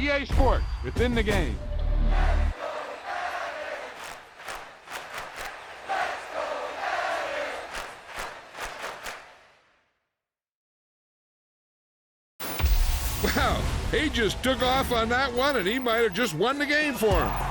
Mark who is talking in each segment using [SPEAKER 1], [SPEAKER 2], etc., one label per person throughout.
[SPEAKER 1] EA Sports, within the game.
[SPEAKER 2] Wow, he just took off on that one, and he might have just won the game for him.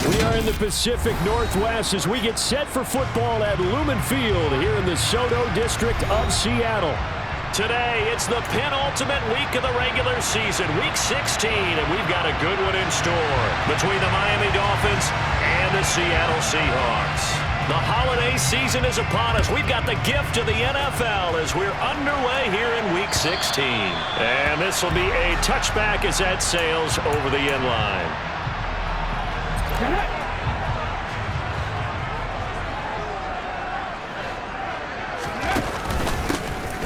[SPEAKER 3] We are in the Pacific Northwest as we get set for football at Lumen Field here in the Soto District of Seattle.
[SPEAKER 4] Today, it's the penultimate week of the regular season, week 16, and we've got a good one in store between the Miami Dolphins and the Seattle Seahawks. The holiday season is upon us. We've got the gift of the NFL as we're underway here in week 16. And this will be a touchback as that sails over the end line.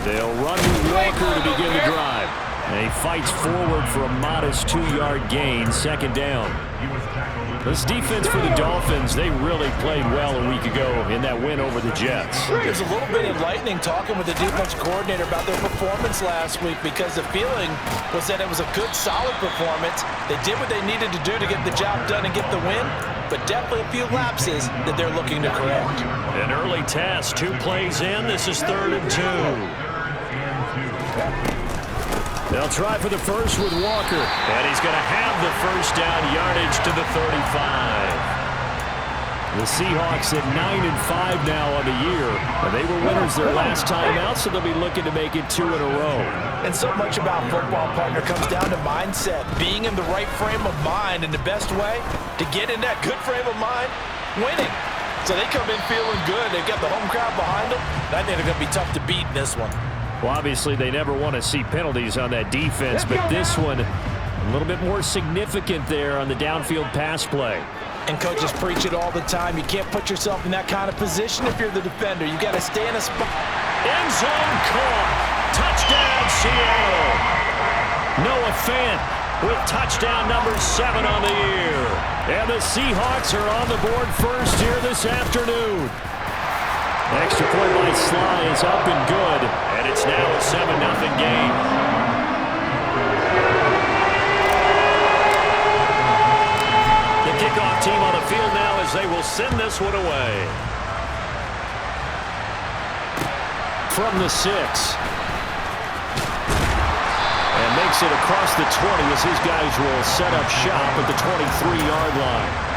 [SPEAKER 3] They'll run with Walker to begin the drive. And he fights forward for a modest 2-yard gain, second down. This defense for the Dolphins, they really played well a week ago in that win over the Jets.
[SPEAKER 5] It was a little bit enlightening talking with the defense coordinator about their performance last week, because the feeling was that it was a good, solid performance. They did what they needed to do to get the job done and get the win, but definitely a few lapses that they're looking to correct.
[SPEAKER 4] An early test, 2 plays in. This is 3rd and 2.
[SPEAKER 3] They'll try for the first with Walker.
[SPEAKER 4] And he's going to have the first down, yardage to the 35.
[SPEAKER 3] The Seahawks at 9-5 now on the year. And they were winners their last time out, so they'll be looking to make it 2 in a row.
[SPEAKER 5] And so much about football, partner, comes down to mindset. Being in the right frame of mind, and the best way to get in that good frame of mind, winning. So they come in feeling good. They've got the home crowd behind them. And I think they're going to be tough to beat in this one.
[SPEAKER 3] Well, obviously, they never want to see penalties on that defense, but this one a little bit more significant there on the downfield pass play.
[SPEAKER 5] And coaches preach it all the time. You can't put yourself in that kind of position if you're the defender. You got to stay in a spot.
[SPEAKER 4] End zone caught. Touchdown, Seattle. Noah Fant with touchdown number 7 on the year. And the Seahawks are on the board first here this afternoon.
[SPEAKER 3] Extra point by Sly is up and good.
[SPEAKER 4] And it's now a 7-0 game. The kickoff team on the field now as they will send this one away.
[SPEAKER 3] From the 6. And makes it across the 20 as his guys will set up shop at the 23-yard line.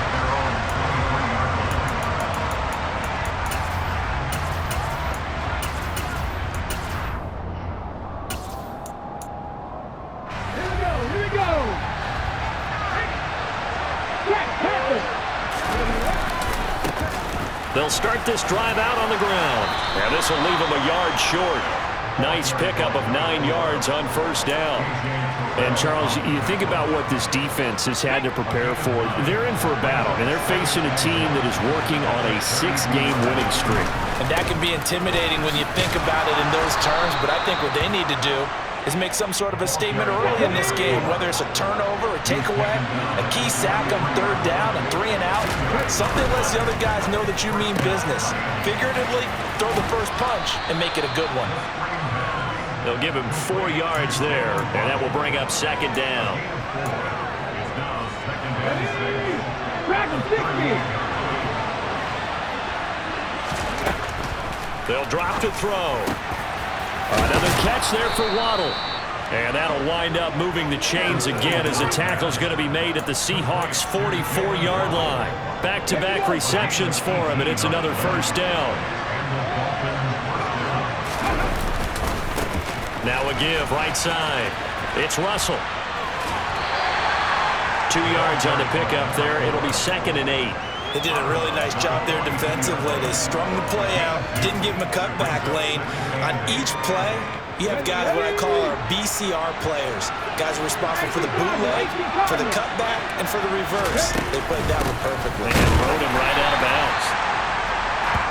[SPEAKER 4] They'll start this drive out on the ground. And this will leave them a yard short. Nice pickup of 9 yards on first down.
[SPEAKER 3] And, Charles, you think about what this defense has had to prepare for. They're in for a battle, and they're facing a team that is working on a 6-game winning streak.
[SPEAKER 5] And that can be intimidating when you think about it in those terms, but I think what they need to do is make some sort of a statement early in this game, whether it's a turnover, a takeaway, a key sack on 3rd down, a 3-and-out, something lets the other guys know that you mean business. Figuratively, throw the first punch and make it a good one.
[SPEAKER 4] They'll give him 4 yards there, and that will bring up 2nd down. They'll drop to throw.
[SPEAKER 3] Another catch there for Waddle.
[SPEAKER 4] And that'll wind up moving the chains again as the tackle's going to be made at the Seahawks' 44-yard line. Back-to-back receptions for him, and it's another first down. Now a give, right side. It's Russell. 2 yards on the pickup there. It'll be 2nd and 8.
[SPEAKER 5] They did a really nice job there defensively. They strung the play out, didn't give him a cutback lane. On each play, you have guys what I call our BCR players. Guys are responsible for the bootleg, for the cutback, and for the reverse. They played that one perfectly.
[SPEAKER 4] And rode him right out of bounds.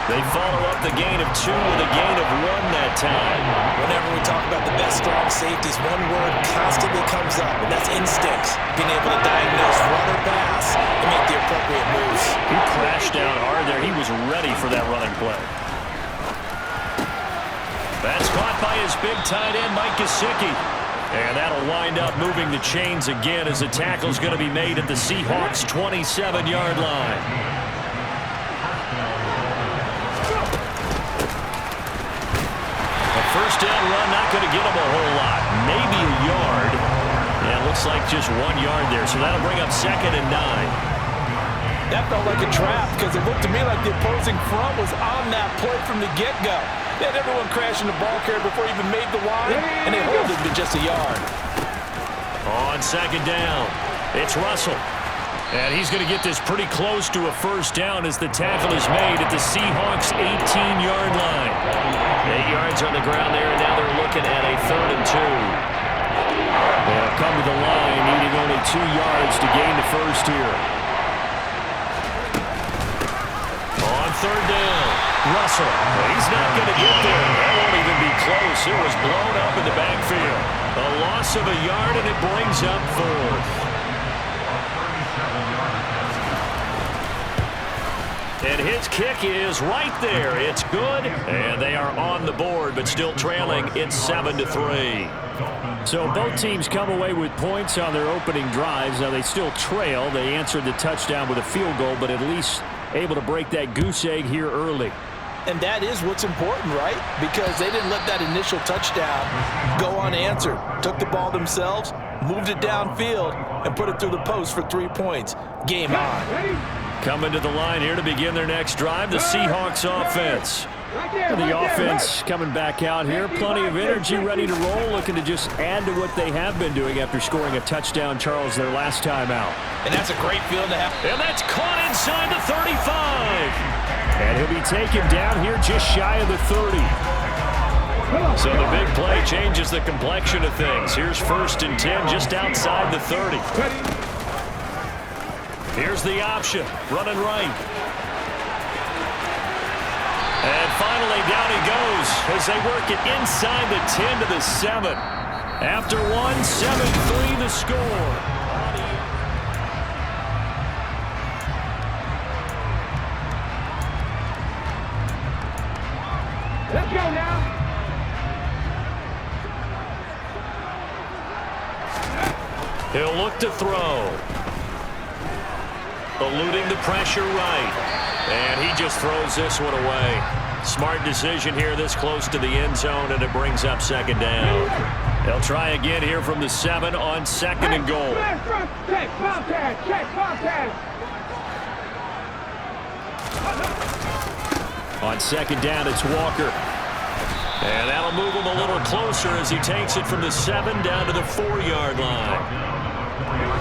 [SPEAKER 4] They follow up the gain of 2 with a gain of 1 that time.
[SPEAKER 5] Whenever we talk about the best strong safeties, one word constantly comes up, and that's instincts. Being able to diagnose run or pass and make the appropriate moves.
[SPEAKER 4] He crashed down hard there. He was ready for that running play. That's caught by his big tight end, Mike Gesicki. And that'll wind up moving the chains again as the tackle's going to be made at the Seahawks' 27-yard line. First down run, not going to get him a whole lot. Maybe a yard. Yeah, it looks like just 1 yard there, so that'll bring up 2nd and 9.
[SPEAKER 5] That felt like a trap because it looked to me like the opposing front was on that play from the get-go. They had everyone crashing the ball carrier before he even made the line, and they hold it to just a yard.
[SPEAKER 4] On 2nd down, it's Russell. And he's going to get this pretty close to a first down as the tackle is made at the Seahawks' 18-yard line. 8 yards on the ground there, and now they're looking at a 3rd and 2.
[SPEAKER 3] They'll come to the line, needing only 2 yards to gain the first here.
[SPEAKER 4] On 3rd down, Russell. He's not going to get there. That won't even be close. It was blown up in the backfield. A loss of a yard, and it brings up 4th. And his kick is right there. It's good, and they are on the board, but still trailing. It's 7-3.
[SPEAKER 3] So both teams come away with points on their opening drives. Now they still trail. They answered the touchdown with a field goal, but at least able to break that goose egg here early.
[SPEAKER 5] And that is what's important, right? Because they didn't let that initial touchdown go unanswered. Took the ball themselves, moved it downfield, and put it through the post for 3 points. Game on.
[SPEAKER 3] Coming to the line here to begin their next drive, the Seahawks offense. The offense coming back out here. Plenty of energy, ready to roll, looking to just add to what they have been doing after scoring a touchdown, Charles, their last time out.
[SPEAKER 5] And that's a great field to have.
[SPEAKER 4] And that's caught inside the 35.
[SPEAKER 3] And he'll be taken down here just shy of the 30.
[SPEAKER 4] So the big play changes the complexion of things. Here's 1st and 10 just outside the 30. Here's the option, running right. And finally, down he goes as they work it inside the 10 to the 7. After 1, 7-3 the score.
[SPEAKER 1] Let's go now.
[SPEAKER 4] He'll look to throw. Eluding the pressure right. And he just throws this one away. Smart decision here this close to the end zone, and it brings up 2nd down. They'll try again here from the 7 on 2nd and goal.
[SPEAKER 1] Check,
[SPEAKER 3] On 2nd down, it's Walker.
[SPEAKER 4] And that'll move him a little closer as he takes it from the 7 down to the 4-yard line.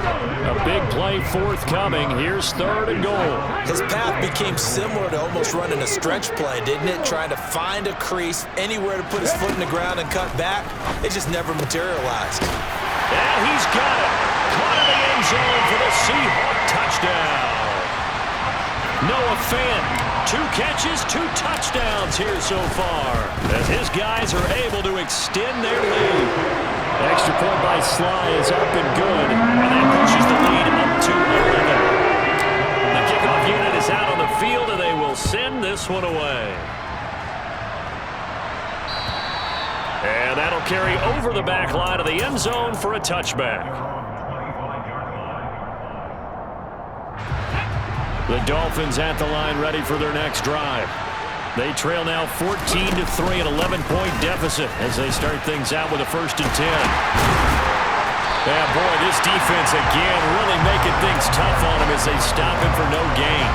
[SPEAKER 3] A big play forthcoming. Here's 3rd and goal.
[SPEAKER 5] His path became similar to almost running a stretch play, didn't it? Trying to find a crease, anywhere to put his foot in the ground and cut back. It just never materialized.
[SPEAKER 4] And he's got it. Caught in the end zone for the Seahawk touchdown. Noah Fant, 2 catches, 2 touchdowns here so far, as his guys are able to extend their lead.
[SPEAKER 3] Extra point by Sly is up and good. And that pushes the lead up to 11.
[SPEAKER 4] The kickoff unit is out on the field, and they will send this one away. And that'll carry over the back line of the end zone for a touchback. The Dolphins at the line ready for their next drive. They trail now 14-3, an 11-point deficit as they start things out with a 1st and 10. Yeah, boy, this defense again really making things tough on them as they stop him for no gain.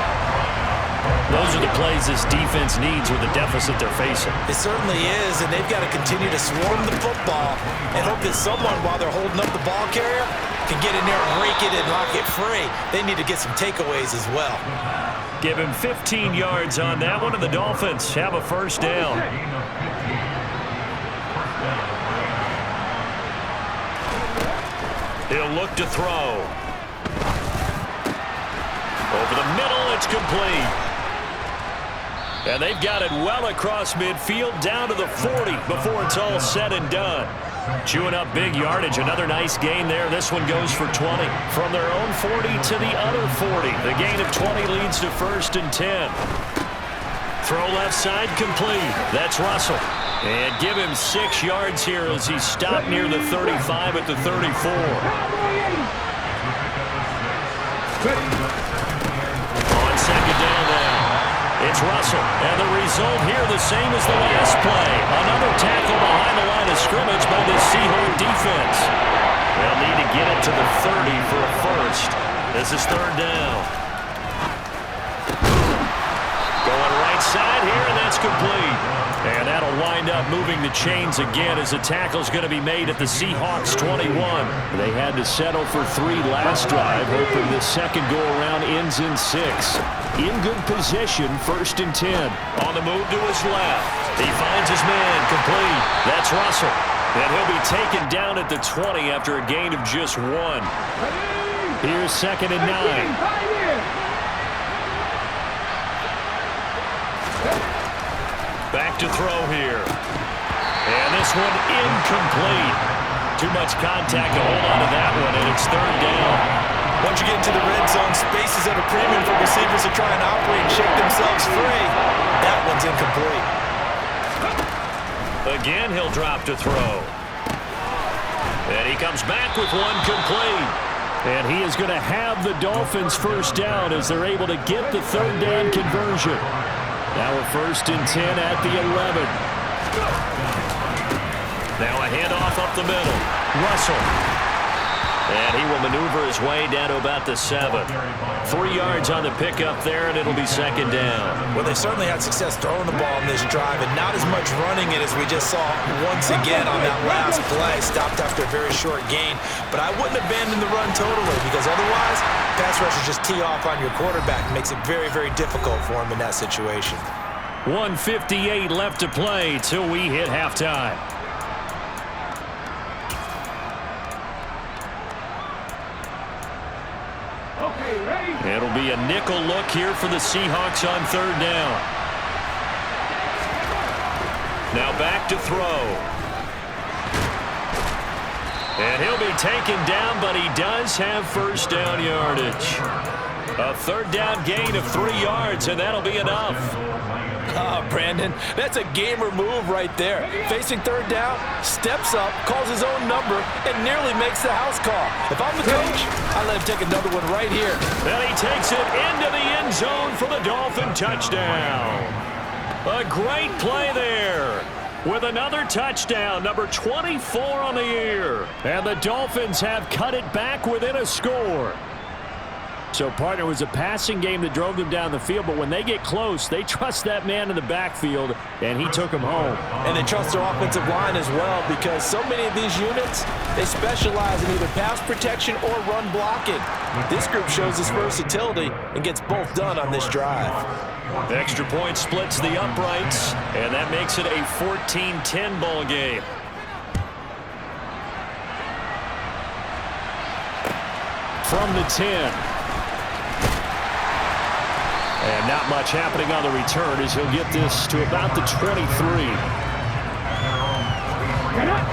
[SPEAKER 4] Those are the plays this defense needs with the deficit they're facing.
[SPEAKER 5] It certainly is, and they've got to continue to swarm the football and hope that someone, while they're holding up the ball carrier, can get in there and rake it and lock it free. They need to get some takeaways as well.
[SPEAKER 4] Give him 15 yards on that one, and the Dolphins have a 1st down. He'll look to throw. Over the middle, it's complete. And they've got it well across midfield, down to the 40 before it's all said and done. Chewing up big yardage. Another nice gain there. This one goes for 20. From their own 40 to the other 40. The gain of 20 leads to 1st and 10. Throw left side complete. That's Russell. And give him 6 yards here as he stopped near the 35 at the 34. On 2nd down now. It's Russell. And the result here the same as the last play. Another tackle behind the line of scrimmage by the Seahawks defense. They'll need to get it to the 30 for a 1st. This is 3rd down. Going right side here, and that's complete. And that'll wind up moving the chains again as the tackle's going to be made at the Seahawks 21. They had to settle for 3 last drive, hoping the second go-around ends in 6. In good position, 1st and 10. On the move to his left. He finds his man complete. That's Russell. And he'll be taken down at the 20 after a gain of just 1.
[SPEAKER 3] Here's 2nd and 9.
[SPEAKER 4] Back to throw here. And this one incomplete. Too much contact to hold on to that one, and it's third down.
[SPEAKER 5] Once you get into the red zone, space is at a premium for receivers to try and operate and shake themselves free. That one's incomplete.
[SPEAKER 4] Again, he'll drop to throw. And he comes back with one complete.
[SPEAKER 3] And he is going to have the Dolphins first down as they're able to get the third down conversion. Now a 1st and 10 at the 11.
[SPEAKER 4] Now a handoff up the middle. Russell. And he will maneuver his way down to about the 7. 3 yards on the pickup there, and it'll be second down.
[SPEAKER 5] Well, they certainly had success throwing the ball in this drive, and not as much running it as we just saw once again on that last play. Stopped after a very short gain. But I wouldn't abandon the run totally, because otherwise, pass rushers just tee off on your quarterback. It makes it very, very difficult for him in that situation.
[SPEAKER 3] 1:58 left to play till we hit halftime. It'll be a nickel look here for the Seahawks on third down.
[SPEAKER 4] Now back to throw. And he'll be taken down, but he does have first down yardage. A third down gain of 3 yards, and that'll be enough.
[SPEAKER 5] Brandon, that's a gamer move right there. Facing third down, steps up, calls his own number, and nearly makes the house call. If I'm the coach, I let him take another one right here.
[SPEAKER 4] And he takes it into the end zone for the Dolphin touchdown. A great play there with another touchdown, number 24 on the year.
[SPEAKER 3] And the Dolphins have cut it back within a score. So, partner, it was a passing game that drove them down the field, but when they get close, they trust that man in the backfield, and he took them home.
[SPEAKER 5] And they trust their offensive line as well, because so many of these units, they specialize in either pass protection or run blocking. This group shows its versatility and gets both done on this drive.
[SPEAKER 4] The extra point splits the uprights, and that makes it a 14-10 ball game.
[SPEAKER 3] From the 10. And not much happening on the return as he'll get this to about the 23.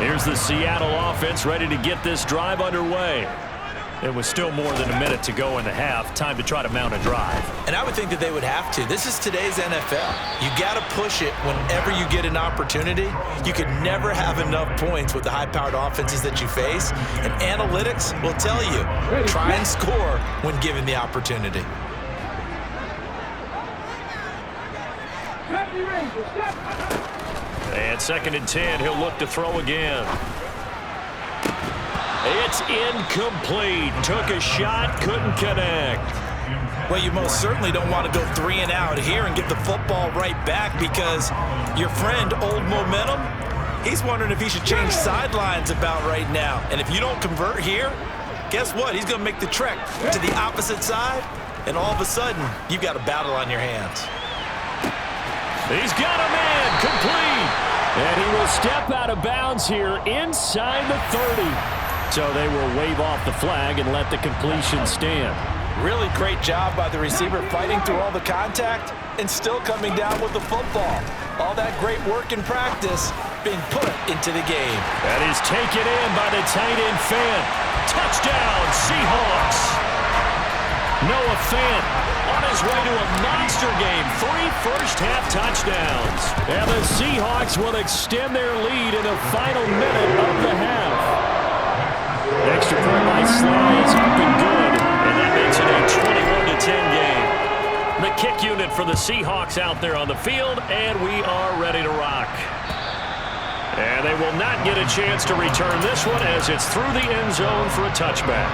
[SPEAKER 3] Here's the Seattle offense ready to get this drive underway. It was still more than a minute to go in the half. Time to try to mount a drive.
[SPEAKER 5] And I would think that they would have to. This is today's NFL. You got to push it whenever you get an opportunity. You could never have enough points with the high-powered offenses that you face. And analytics will tell you, try and score when given the opportunity.
[SPEAKER 4] And 2nd and 10, he'll look to throw again. It's incomplete. Took a shot, couldn't connect.
[SPEAKER 5] Well, you most certainly don't want to go 3 and out here and get the football right back, because your friend, Old Momentum, he's wondering if he should change sidelines about right now. And if you don't convert here, guess what? He's going to make the trek to the opposite side, and all of a sudden, you've got a battle on your hands.
[SPEAKER 4] He's got a man, complete.
[SPEAKER 3] And he will step out of bounds here inside the 30. So they will wave off the flag and let the completion stand.
[SPEAKER 5] Really great job by the receiver, fighting through all the contact and still coming down with the football. All that great work in practice being put into the game.
[SPEAKER 3] That is taken in by the tight end Fant. Touchdown, Seahawks. Noah Fant on his way to a monster game. 3 first-half touchdowns. And the Seahawks will extend their lead in the final minute of the half. Extra point by Sly is up and good.
[SPEAKER 4] And that makes it a 21-10 game. The kick unit for the Seahawks out there on the field, and we are ready to rock. And they will not get a chance to return this one as it's through the end zone for a touchback.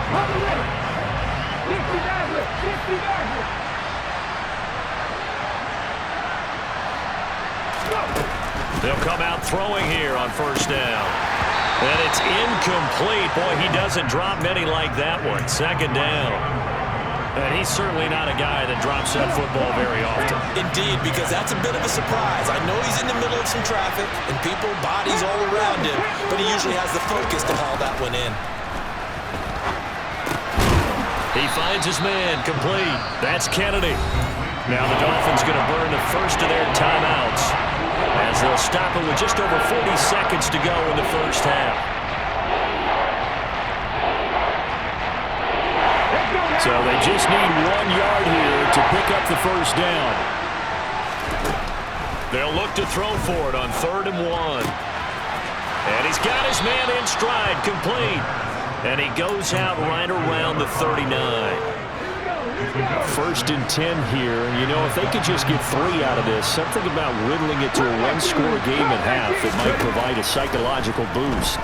[SPEAKER 4] They'll come out throwing here on first down. And it's incomplete. Boy, he doesn't drop many like that one. Second down. And he's certainly not a guy that drops that football very often.
[SPEAKER 5] Indeed, because that's a bit of a surprise. I know he's in the middle of some traffic and people, bodies all around him, but he usually has the focus to haul that one in.
[SPEAKER 4] He finds his man, complete. That's Kennedy. Now the Dolphins going to burn the first of their timeouts. as they'll stop it with just over 40 seconds to go in the first half.
[SPEAKER 3] So they just need 1 yard here to pick up the first down.
[SPEAKER 4] They'll look to throw for it on 3rd and 1. And he's got his man in stride, complete. And he goes out right around the 39.
[SPEAKER 3] 1st and 10 here. You know, if they could just get 3 out of this, something about whittling it to a 1-score game at half, it might provide a psychological boost.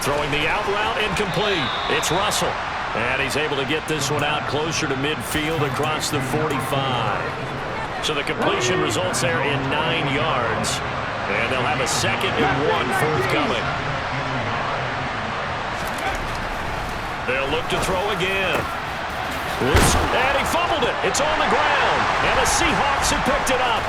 [SPEAKER 4] Throwing the out route, incomplete. It's Russell. And he's able to get this one out closer to midfield across the 45. So the completion results there in 9 yards. And they'll have a 2nd and 1 forthcoming. They'll look to throw again. And he fumbled it. It's on the ground. And the Seahawks have picked it up.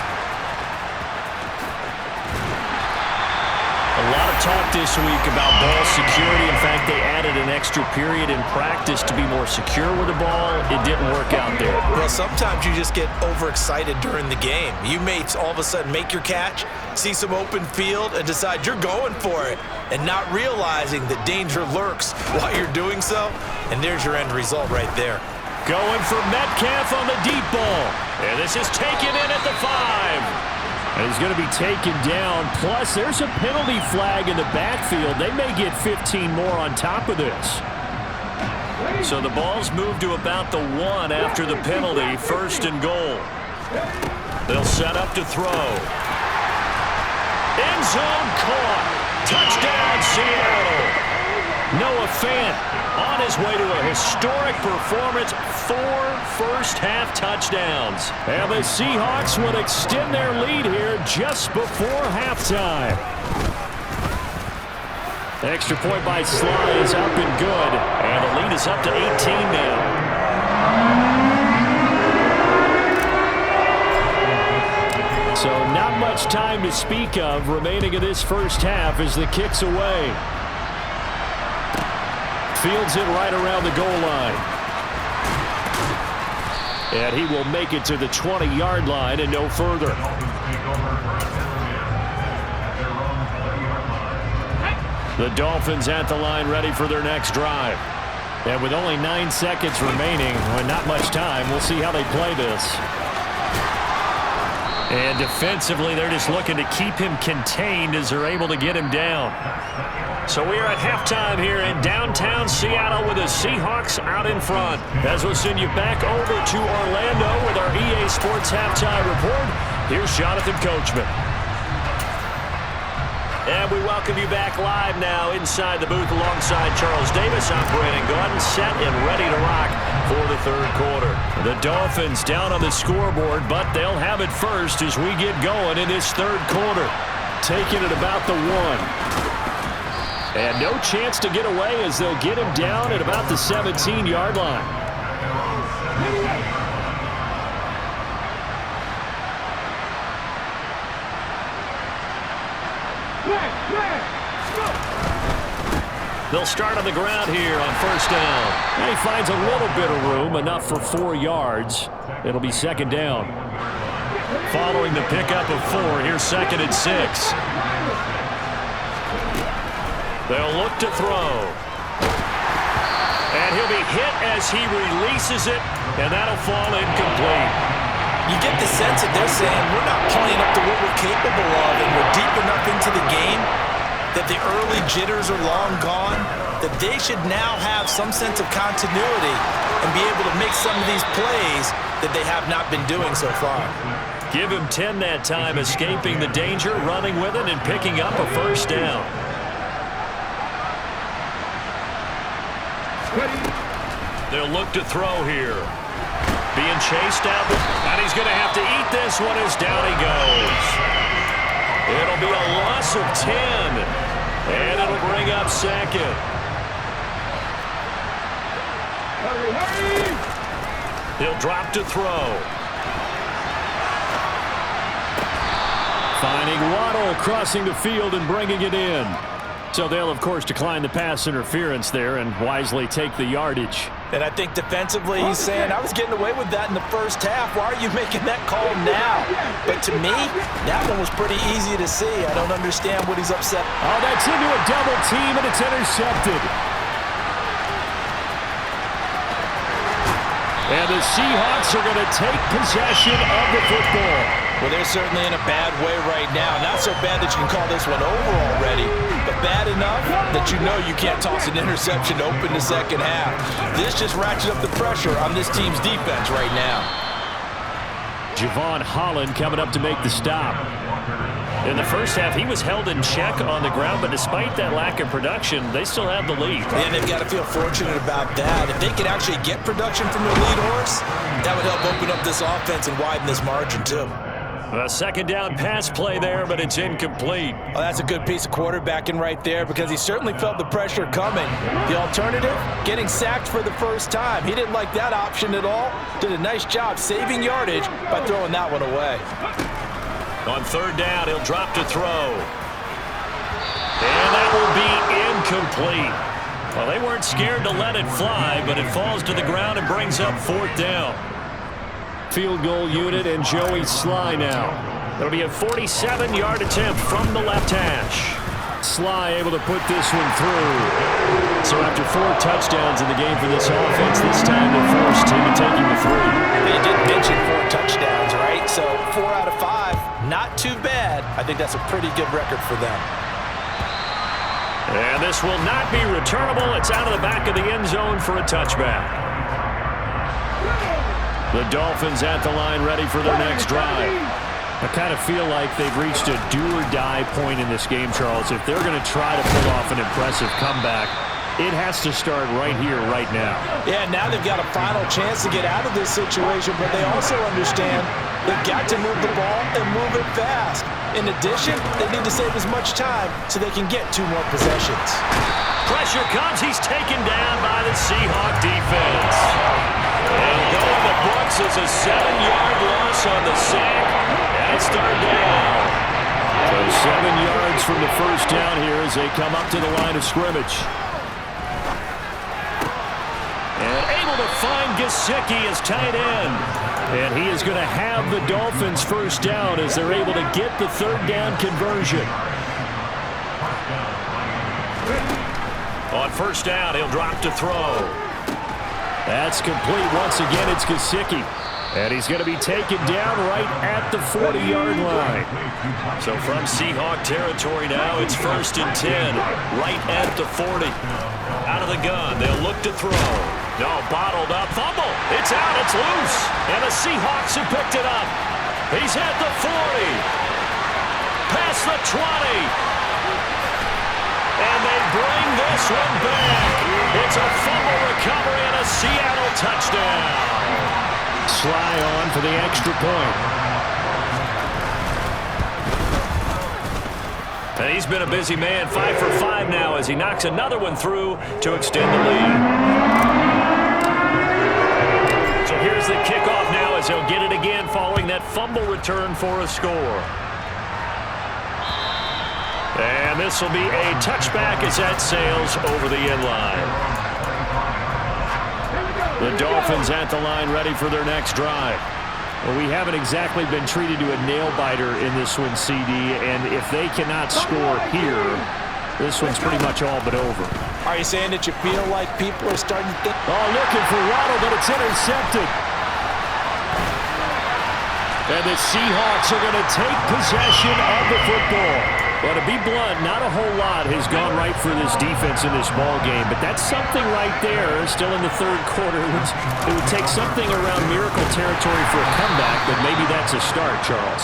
[SPEAKER 3] A lot of talk this week about ball security. In fact, they added an extra period in practice to be more secure with the ball. It didn't work out there.
[SPEAKER 5] Well, sometimes you just get overexcited during the game. You may all of a sudden make your catch, see some open field, and decide you're going for it, and not realizing that danger lurks while you're doing so. And there's your end result right there.
[SPEAKER 3] Going for Metcalf on the deep ball.
[SPEAKER 4] And this is taken in at the 5.
[SPEAKER 3] And he's going to be taken down. Plus, there's a penalty flag in the backfield. They may get 15 more on top of this.
[SPEAKER 4] So the ball's moved to about the 1 after the penalty. 1st and goal. They'll set up to throw. End zone caught. Touchdown, Seattle. Noah Fant on his way to a historic performance. 4 first-half touchdowns.
[SPEAKER 3] And the Seahawks would extend their lead here just before halftime. The extra point by Sly is up and good.
[SPEAKER 4] And the lead is up to 18 now.
[SPEAKER 3] So not much time to speak of remaining in this first half as the kick's away. Fields it right around the goal line. And he will make it to the 20-yard line and no further. The Dolphins at the line ready for their next drive. And with only 9 seconds remaining, with not much time, we'll see how they play this.
[SPEAKER 4] And defensively, they're just looking to keep him contained as they're able to get him down. So we are at halftime here in downtown Seattle with the Seahawks out in front. As we'll send you back over to Orlando with our EA Sports Halftime Report, here's Jonathan Coachman. And we welcome you back live now inside the booth alongside Charles Davis. I'm Brandon Gordon, set and ready to rock for the 3rd quarter. The Dolphins down on the scoreboard, but they'll have it first as we get going in this 3rd quarter.
[SPEAKER 3] Taking it about the 1. And no chance to get away as they'll get him down at about the 17-yard line.
[SPEAKER 4] They'll start on the ground here on 1st down.
[SPEAKER 3] And he finds a little bit of room, enough for 4 yards. It'll be 2nd down.
[SPEAKER 4] Following the pickup of 4, here's 2nd and 6. They'll look to throw. And he'll be hit as he releases it, and that'll fall incomplete.
[SPEAKER 5] You get the sense that they're saying we're not playing up to what we're capable of, and we're deep enough into the game that the early jitters are long gone, that they should now have some sense of continuity and be able to make some of these plays that they have not been doing so far.
[SPEAKER 4] Give him 10 that time, escaping the danger, running with it, and picking up a 1st down. They'll look to throw here. Being chased out, and he's going to have to eat this one as down he goes. It'll be a loss of 10, and it'll bring up 2nd. He'll drop to throw.
[SPEAKER 3] Finding Waddle crossing the field and bringing it in. So they'll, of course, decline the pass interference there and wisely take the yardage.
[SPEAKER 5] And I think defensively he's saying, I was getting away with that in the first half. Why are you making that call now? But to me, that one was pretty easy to see. I don't understand what he's upset.
[SPEAKER 3] Oh, that's into a double team, and it's intercepted. And the Seahawks are going to take possession of the football.
[SPEAKER 5] Well, they're certainly in a bad way right now. Not so bad that you can call this one over already, but bad enough that you know you can't toss an interception to open the second half. This just ratchets up the pressure on this team's defense right now.
[SPEAKER 3] Javon Holland coming up to make the stop.
[SPEAKER 4] In the first half, he was held in check on the ground, but despite that lack of production, they still have the lead.
[SPEAKER 5] And they've got to feel fortunate about that. If they could actually get production from their lead horse, that would help open up this offense and widen this margin too.
[SPEAKER 4] A second down pass play there, but it's incomplete.
[SPEAKER 5] Well, that's a good piece of quarterbacking right there because he certainly felt the pressure coming. The alternative, getting sacked for the first time. He didn't like that option at all. Did a nice job saving yardage by throwing that one away.
[SPEAKER 4] On third down, he'll drop to throw. And that will be incomplete. Well, they weren't scared to let it fly, but it falls to the ground and brings up fourth down.
[SPEAKER 3] Field goal unit and Joey Sly now.
[SPEAKER 4] It'll be a 47-yard attempt from the left hash.
[SPEAKER 3] Sly able to put this one through. So after 4 touchdowns in the game for this offense, this time they're forced into taking the 3.
[SPEAKER 5] They did mention 4 touchdowns, right? So 4 out of 5, not too bad. I think that's a pretty good record for them.
[SPEAKER 4] And this will not be returnable. It's out of the back of the end zone for a touchback.
[SPEAKER 3] The Dolphins at the line ready for their next drive. I kind of feel like they've reached a do-or-die point in this game, Charles. If they're going to try to pull off an impressive comeback, it has to start right here, right now.
[SPEAKER 5] Yeah, now they've got a final chance to get out of this situation, but they also understand they've got to move the ball and move it fast. In addition, they need to save as much time so they can get 2 more possessions.
[SPEAKER 4] Pressure comes. He's taken down by the Seahawk defense. And going to Brooks is a 7-yard loss on the sack. And it's third down.
[SPEAKER 3] So 7 yards from the first down here as they come up to the line of scrimmage.
[SPEAKER 4] And able to find Gesicki as tight end.
[SPEAKER 3] And he is going to have the Dolphins first down as they're able to get the third down conversion.
[SPEAKER 4] On first down, he'll drop to throw.
[SPEAKER 3] That's complete. Once again, it's Gesicki. And he's going to be taken down right at the 40-yard line.
[SPEAKER 4] So from Seahawk territory now, it's 1st and 10, right at the 40. Out of the gun, they'll look to throw. No, bottled up, fumble. It's out, it's loose. And the Seahawks have picked it up. He's at the 40. Past the 20. And they bring this one back. It's a fumble recovery and a Seattle touchdown.
[SPEAKER 3] Sly on for the extra point.
[SPEAKER 4] And he's been a busy man, 5 for 5 now as he knocks another one through to extend the lead. So here's the kickoff now as he'll get it again following that fumble return for a score. And this will be a touchback as that sails over the end line.
[SPEAKER 3] The Dolphins at the line ready for their next drive. Well, we haven't exactly been treated to a nail-biter in this one, CD, and if they cannot score here, this one's pretty much all but over.
[SPEAKER 5] Are you saying that you feel like people are starting to think?
[SPEAKER 3] Oh, looking for Waddle, but it's intercepted. And the Seahawks are going to take possession of the football. Well, to be blunt, not a whole lot has gone right for this defense in this ball game, but that's something right there. Still in the third quarter, it would take something around miracle territory for a comeback, but maybe that's a start, Charles.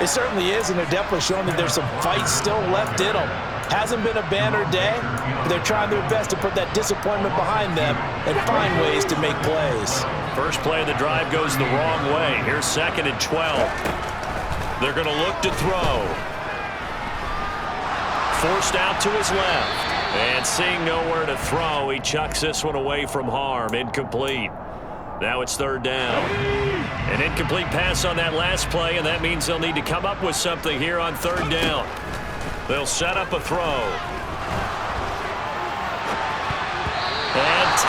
[SPEAKER 5] It certainly is, and they're definitely showing that there's some fight still left in them. Hasn't been a banner day, but they're trying their best to put that disappointment behind them and find ways to make plays.
[SPEAKER 4] First play of the drive goes the wrong way. Here's 2nd and 12. They're going to look to throw. Forced out to his left. And seeing nowhere to throw, he chucks this one away from harm. Incomplete. Now it's third down. An incomplete pass on that last play, and that means they'll need to come up with something here on third down. They'll set up a throw.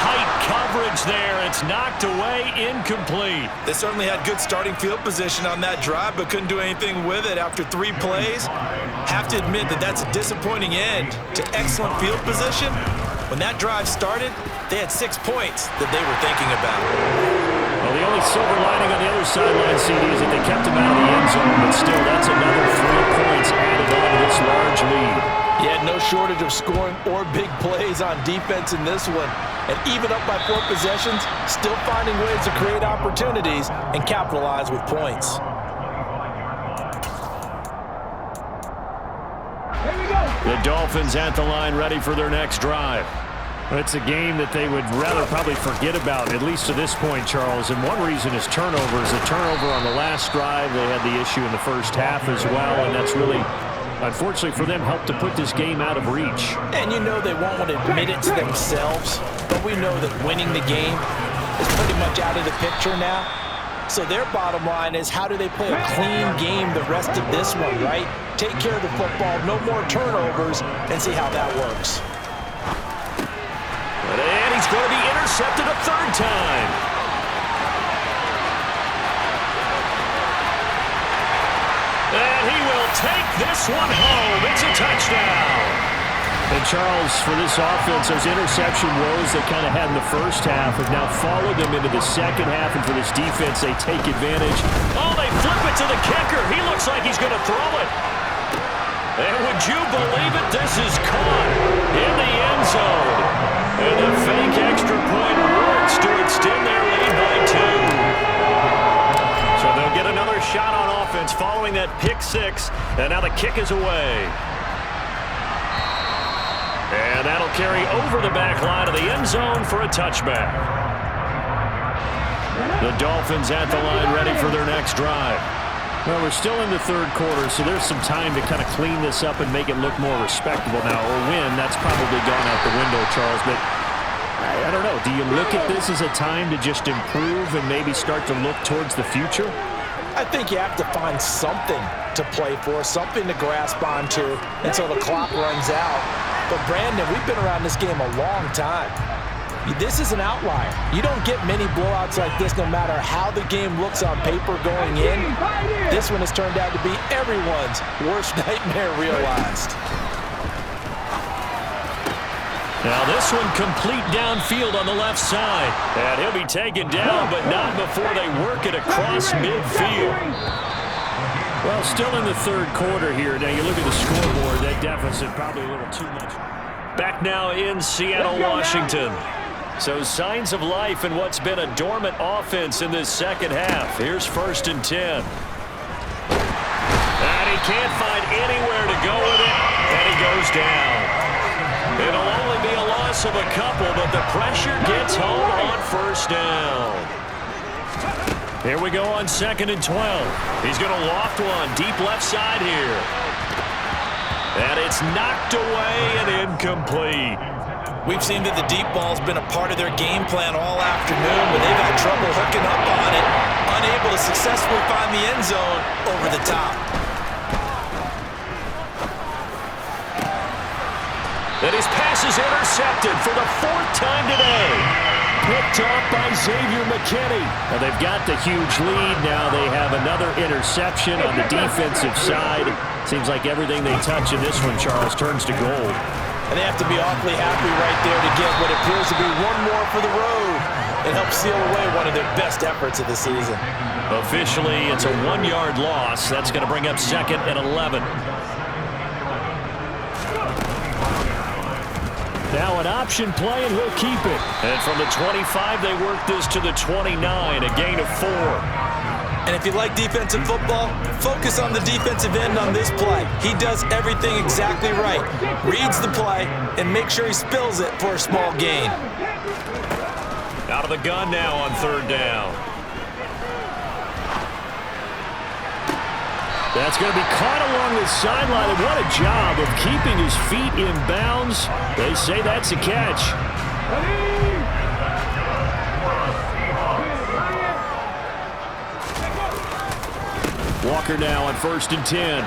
[SPEAKER 4] tight coverage there. It's knocked away, incomplete.
[SPEAKER 5] They certainly had good starting field position on that drive, but couldn't do anything with it after 3 plays. Have to admit that that's a disappointing end to excellent field position. When that drive started, they had 6 points that they were thinking about.
[SPEAKER 3] Well, the only silver lining on the other sideline, CD, is that they kept him out of the end zone, but still, that's another 3 points added on to this large lead.
[SPEAKER 5] He had no shortage of scoring or big plays on defense in this one. And even up by 4 possessions, still finding ways to create opportunities and capitalize with points.
[SPEAKER 3] The Dolphins at the line, ready for their next drive. It's a game that they would rather probably forget about, at least to this point, Charles. And one reason is turnovers. The turnover on the last drive, they had the issue in the first half as well, and that's really, unfortunately for them, helped to put this game out of reach.
[SPEAKER 5] And you know they won't want to admit it to themselves, but we know that winning the game is pretty much out of the picture now. So their bottom line is, how do they play a clean game the rest of this one, right? Take care of the football, no more turnovers, and see how that works.
[SPEAKER 4] And he's going to be intercepted a 3rd time. And he will take this one home. It's a touchdown.
[SPEAKER 3] And Charles, for this offense, those interception woes they kind of had in the first half have now followed them into the second half, and for this defense, they take advantage.
[SPEAKER 4] Oh, they flip it to the kicker. He looks like he's going to throw it. And would you believe it? This is caught in the end zone. And the fake extra point works to extend their lead by 2. So they'll get another shot on offense following that pick 6. And now the kick is away. And that'll carry over the back line of the end zone for a touchback. The Dolphins at the line, ready for their next drive. Well, we're still in the 3rd quarter, so there's some time to kind of clean this up and make it look more respectable now. Or win, that's probably gone out the window, Charles. But I don't know. Do you look at this as a time to just improve and maybe start to look towards the future?
[SPEAKER 5] I think you have to find something to play for, something to grasp onto until the clock runs out. But, Brandon, we've been around this game a long time. This is an outlier. You don't get many blowouts like this no matter how the game looks on paper going in. This one has turned out to be everyone's worst nightmare realized.
[SPEAKER 4] Now this one complete downfield on the left side. And he'll be taken down, but not before they work it across midfield.
[SPEAKER 3] Well, still in the 3rd quarter here. Now you look at the scoreboard, that deficit probably a little too much.
[SPEAKER 4] Back now in Seattle, Washington. So signs of life in what's been a dormant offense in this second half. Here's 1st and 10. And he can't find anywhere to go with it, and he goes down. It'll only be a loss of a couple, but the pressure gets home on 1st down. Here we go on 2nd and 12. He's going to loft one deep left side here. And it's knocked away and incomplete.
[SPEAKER 5] We've seen that the deep ball's been a part of their game plan all afternoon, but they've had trouble hooking up on it, unable to successfully find the end zone over the top.
[SPEAKER 4] And his pass is intercepted for the 4th time today. Picked off by Xavier McKinney.
[SPEAKER 3] Well, they've got the huge lead. Now they have another interception on the defensive side. Seems like everything they touch in this one, Charles, turns to gold.
[SPEAKER 5] And they have to be awfully happy right there to get what appears to be one more for the road and help seal away one of their best efforts of the season.
[SPEAKER 4] Officially, it's a 1-yard loss. That's going to bring up 2nd and 11.
[SPEAKER 3] Now an option play, and he'll keep it.
[SPEAKER 4] And from the 25, they work this to the 29, a gain of 4.
[SPEAKER 5] And if you like defensive football, focus on the defensive end on this play. He does everything exactly right. Reads the play and makes sure he spills it for a small gain.
[SPEAKER 4] Out of the gun now on 3rd down.
[SPEAKER 3] That's going to be caught along the sideline, and what a job of keeping his feet in bounds. They say that's a catch. Walker now on 1st and 10.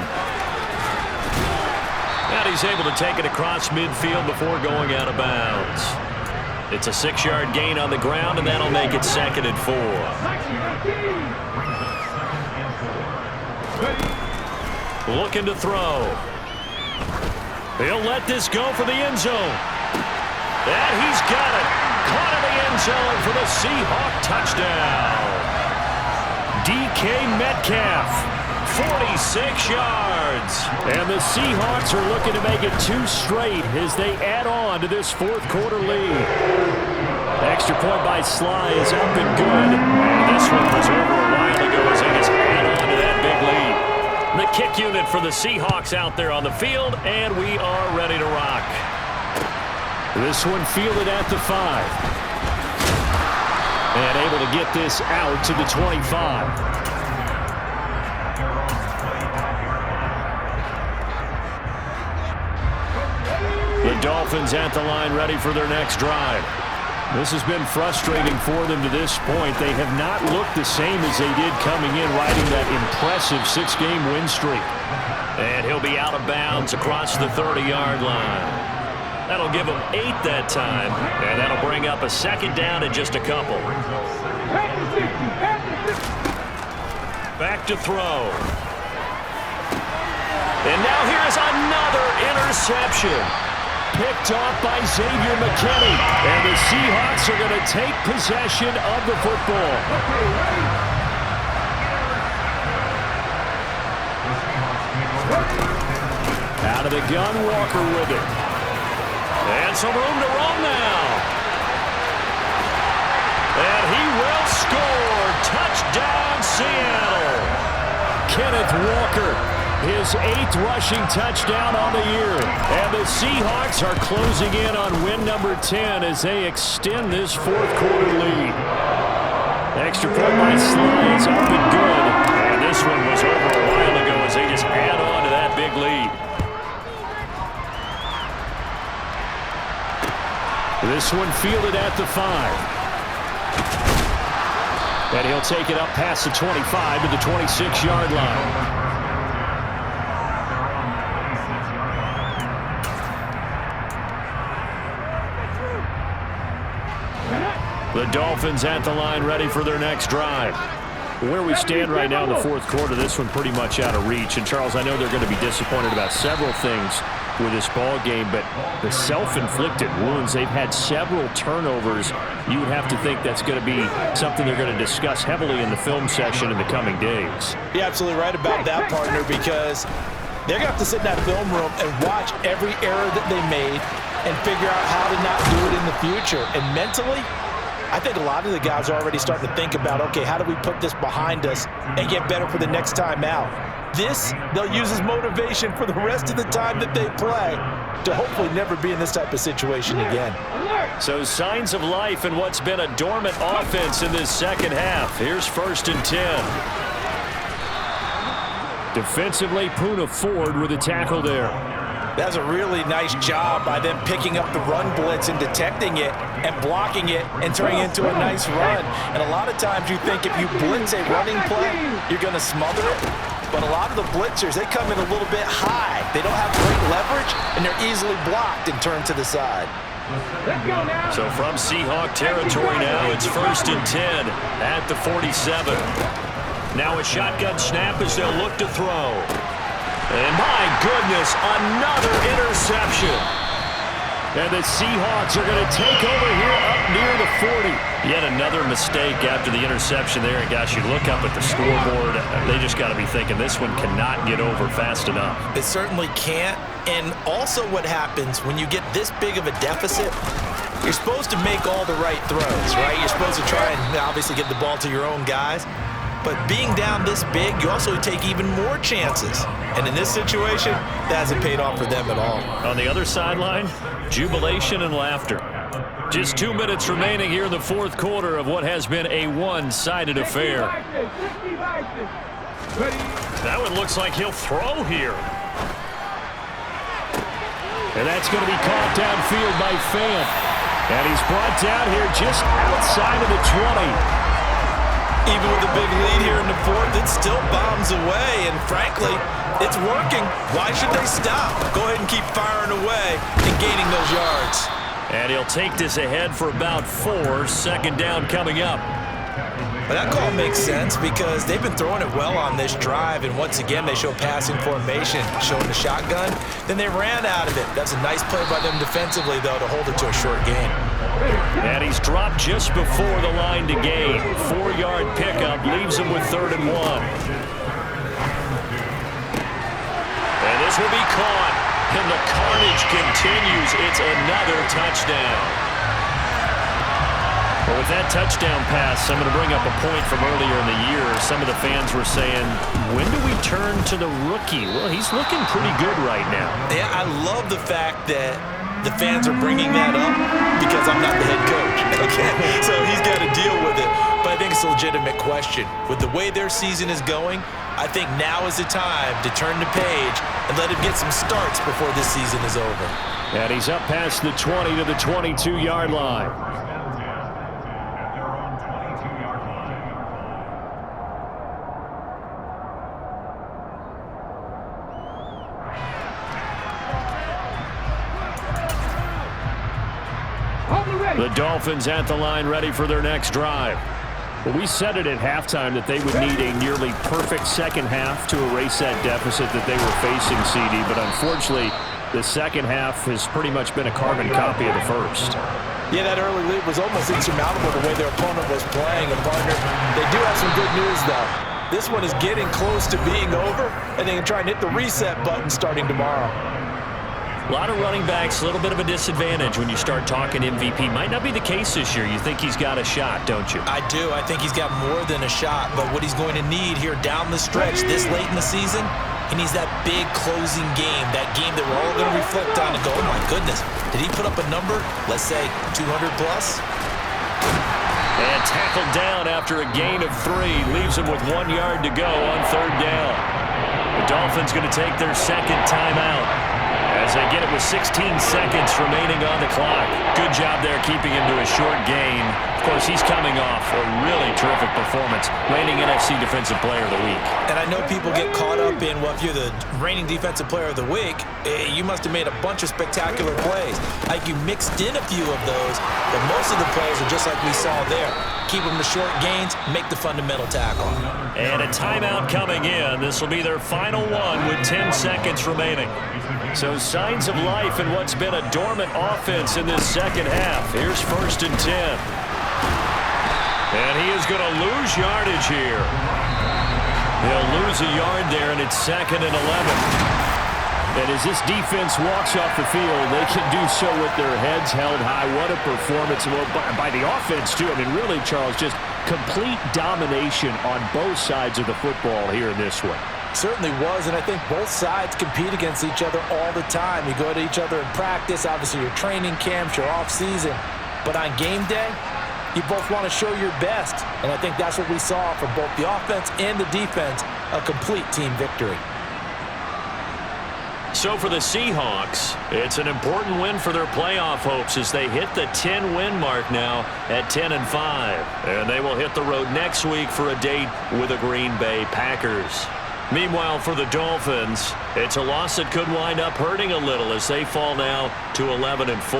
[SPEAKER 4] And he's able to take it across midfield before going out of bounds. It's a 6-yard gain on the ground, and that'll make it 2nd and 4. Looking to throw. He'll let this go for the end zone. And he's got it. Caught in the end zone for the Seahawk touchdown. DK Metcalf, 46 yards. And the Seahawks are looking to make it 2 straight as they add on to this 4th quarter lead. Extra point by Sly is up and good. And this one was over a while ago as they just add on to that big lead. The kick unit for the Seahawks out there on the field, and we are ready to rock.
[SPEAKER 3] This one fielded at the 5. And able to get this out to the 25. The Dolphins at the line ready for their next drive. This has been frustrating for them to this point. They have not looked the same as they did coming in, riding that impressive 6-game win streak.
[SPEAKER 4] And he'll be out of bounds across the 30-yard line. That'll give them 8 that time, and that'll bring up a 2nd down and just a couple. Back to throw. And now here's another interception.
[SPEAKER 3] Picked off by Xavier McKinney. And the Seahawks are going to take possession of the football. Out of the gun, Walker with it.
[SPEAKER 4] And some room to run now. And he will score. Touchdown, Seattle.
[SPEAKER 3] Kenneth Walker, his 8th rushing touchdown on the year. And the Seahawks are closing in on win number 10 as they extend this 4th quarter lead. Extra point by Sly is up and good.
[SPEAKER 4] And this one was over a while ago as they just add on to that big lead.
[SPEAKER 3] This one fielded at the 5. And he'll take it up past the 25 to the 26-yard line. The Dolphins at the line ready for their next drive. Where we stand right now in the 4th quarter, this one pretty much out of reach. And, Charles, I know they're going to be disappointed about several things with this ball game, but the self-inflicted wounds, they've had several turnovers. You would have to think that's going to be something they're going to discuss heavily in the film session in the coming days.
[SPEAKER 5] You're absolutely right about that, partner, because they're going to have to sit in that film room and watch every error that they made and figure out how to not do it in the future. And mentally, I think a lot of the guys are already starting to think about, okay, how do we put this behind us and get better for the next time out? This, they'll use as motivation for the rest of the time that they play to hopefully never be in this type of situation again.
[SPEAKER 4] So signs of life in what's been a dormant offense in this 2nd half. Here's 1st and 10.
[SPEAKER 3] Defensively, Poona Ford with a tackle there.
[SPEAKER 5] That's a really nice job by them picking up the run blitz and detecting it and blocking it and turning it into a nice run. And a lot of times you think if you blitz a running play, you're going to smother it. But a lot of the blitzers, they come in a little bit high. They don't have great leverage, and they're easily blocked and turned to the side.
[SPEAKER 4] So from Seahawk territory now, it's 1st and 10 at the 47. Now a shotgun snap as they'll look to throw. And my goodness, another interception.
[SPEAKER 3] And the Seahawks are going to take over here up near the 40.
[SPEAKER 4] Yet another mistake after the interception there. And gosh, you look up at the scoreboard, they just got to be thinking this one cannot get over fast enough.
[SPEAKER 5] It certainly can't. And also what happens when you get this big of a deficit, you're supposed to make all the right throws, right? You're supposed to try and obviously get the ball to your own guys. But being down this big, you also take even more chances. And in this situation, that hasn't paid off for them at all.
[SPEAKER 4] On the other sideline, jubilation and laughter. Just 2 minutes remaining here in the 4th quarter of what has been a one-sided affair. That one looks like he'll throw here.
[SPEAKER 3] And that's going to be caught downfield by Fant. And he's brought down here just outside of the 20.
[SPEAKER 5] Even with a big lead here in the 4th, it still bombs away. And frankly, it's working. Why should they stop? Go ahead and keep firing away and gaining those yards.
[SPEAKER 3] And he'll take this ahead for about 4. Second down coming up.
[SPEAKER 5] But that call makes sense because they've been throwing it well on this drive, and once again they show passing formation, showing the shotgun. Then they ran out of it. That's a nice play by them defensively, though, to hold it to a short gain.
[SPEAKER 3] And he's dropped just before the line to gain. 4-yard pickup leaves him with 3rd and 1. And this will be caught, and the carnage continues. It's another touchdown. Well, with that touchdown pass, I'm going to bring up a point from earlier in the year. Some of the fans were saying, when do we turn to the rookie? Well, he's looking pretty good right now.
[SPEAKER 5] Yeah, I love the fact that the fans are bringing that up because I'm not the head coach. Okay, so he's got to deal with it. But I think it's a legitimate question. With the way their season is going, I think now is the time to turn the page and let him get some starts before this season is over.
[SPEAKER 3] And he's up past the 20 to the 22-yard line. The Dolphins at the line ready for their next drive. Well, we said it at halftime that they would need a nearly perfect second half to erase that deficit that they were facing, CD, but unfortunately the second half has pretty much been a carbon copy of the first.
[SPEAKER 5] Yeah, that early lead was almost insurmountable the way their opponent was playing. And partner, they do have some good news, though. This one is getting close to being over, and they can try and hit the reset button starting tomorrow.
[SPEAKER 3] A lot of running backs, a little bit of a disadvantage when you start talking MVP. Might not be the case this year. You think he's got a shot, don't you?
[SPEAKER 5] I do. I think he's got more than a shot. But what he's going to need here down the stretch this late in the season, he needs that big closing game, that game that we're all going to reflect on and go, oh, my goodness, did he put up a number, let's say 200 plus?
[SPEAKER 3] And tackled down after a gain of 3. Leaves him with 1 yard to go on 3rd down. The Dolphins going to take their second timeout as they get it with 16 seconds remaining on the clock. Good job there keeping him to a short gain. Of course, he's coming off a really terrific performance, reigning NFC Defensive Player of the Week.
[SPEAKER 5] And I know people get caught up in, well, if you're the reigning Defensive Player of the Week, you must have made a bunch of spectacular plays. Like you mixed in a few of those, but most of the plays are just like we saw there. Keep them to short gains, make the fundamental tackle.
[SPEAKER 3] And a timeout coming in. This will be their final one with 10 seconds remaining. So signs of life in what's been a dormant offense in this second half. Here's 1st and 10. And he is going to lose yardage here. He'll lose a yard there, and it's 2nd and 11. And as this defense walks off the field, they can do so with their heads held high. What a performance by the offense, too. I mean, really, Charles, just complete domination on both sides of the football here in this one.
[SPEAKER 5] Certainly was, and I think both sides compete against each other all the time. You go to each other in practice, obviously your training camps, your off-season. But on game day, you both want to show your best. And I think that's what we saw from both the offense and the defense, a complete team victory.
[SPEAKER 3] So for the Seahawks, it's an important win for their playoff hopes as they hit the 10-win mark now at 10-5. And they will hit the road next week for a date with the Green Bay Packers. Meanwhile, for the Dolphins, it's a loss that could wind up hurting a little as they fall now to 11-4.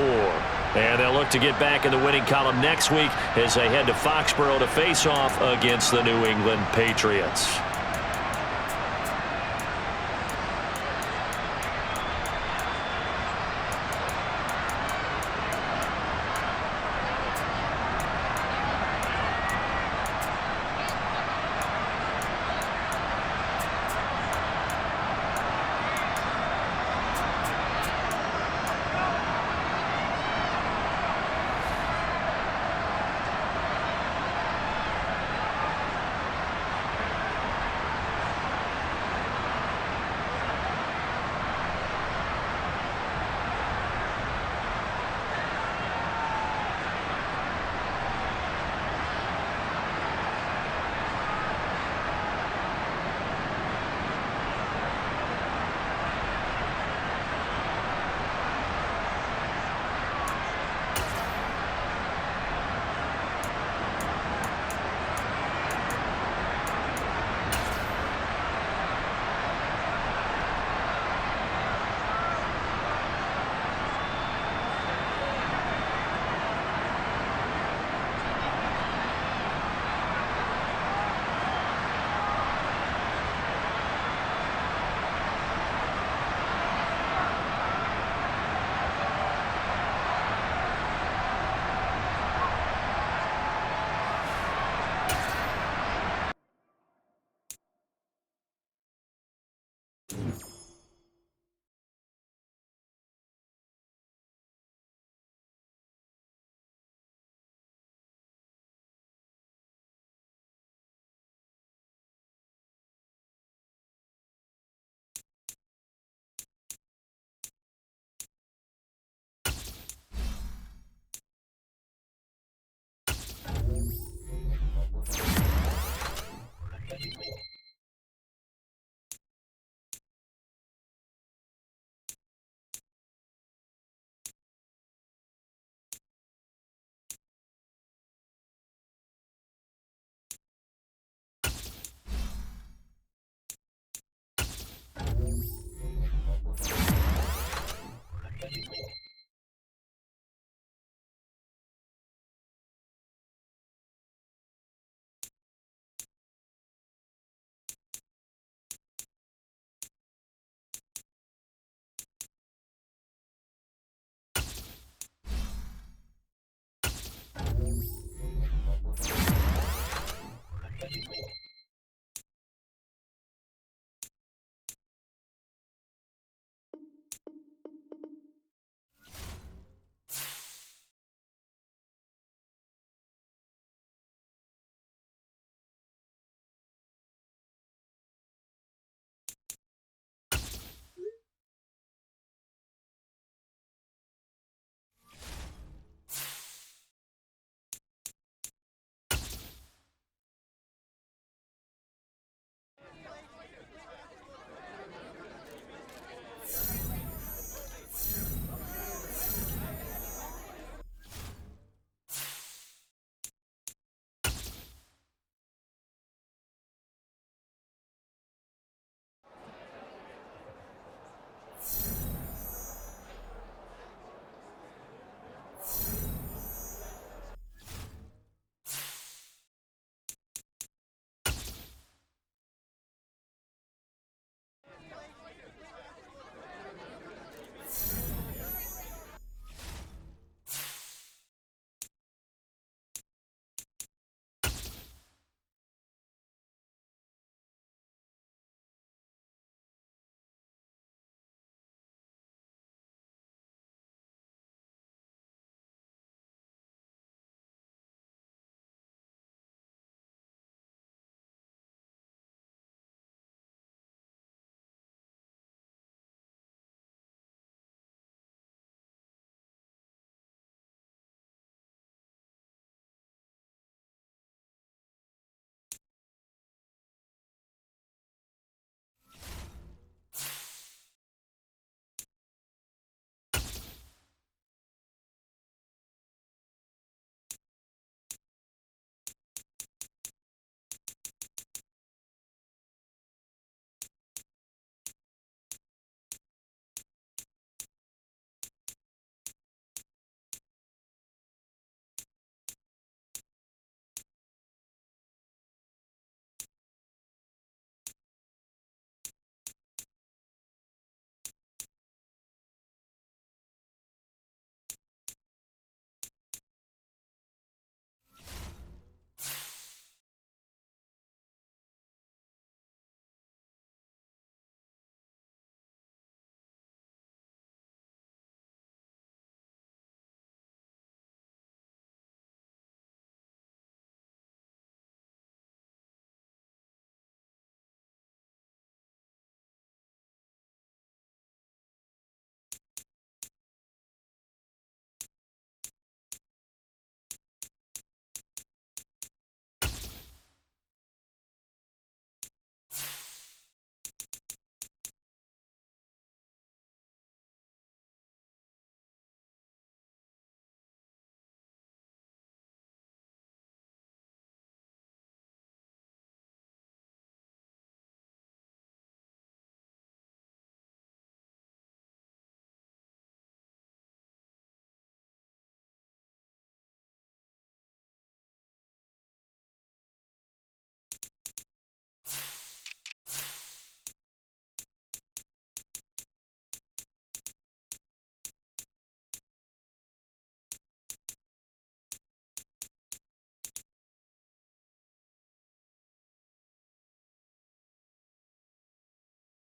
[SPEAKER 3] And they'll look to get back in the winning column next week as they head to Foxborough to face off against the New England Patriots. it.